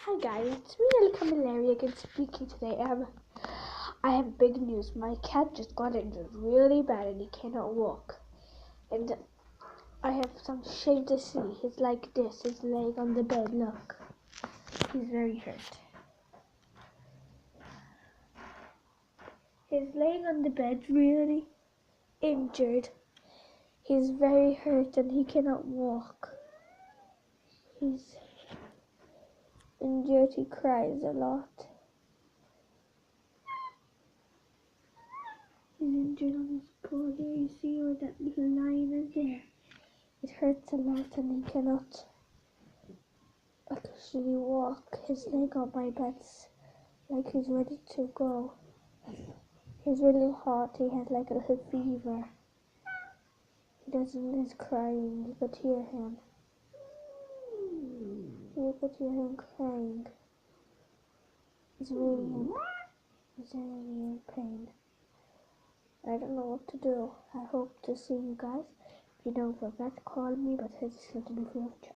Hi guys, it's me, Elka Malaria, again speaking today. I have big news. My cat just got injured really bad and he cannot walk. And I have some shame to see. He's like this. He's laying on the bed. Look, he's very hurt. He's laying on the bed, really injured. He's very hurt and he cannot walk. He's injured. He cries a lot. He's injured on his paw there. You see where that little line is there? It hurts a lot and he cannot actually walk. His leg on my bed's like he's ready to go. He's really hot. He has like a little fever. He's crying. You could hear him. You could hear him crying. He's really in pain. I don't know what to do. I hope to see you guys. If you don't forget, call me, but hesitate to be free of charge.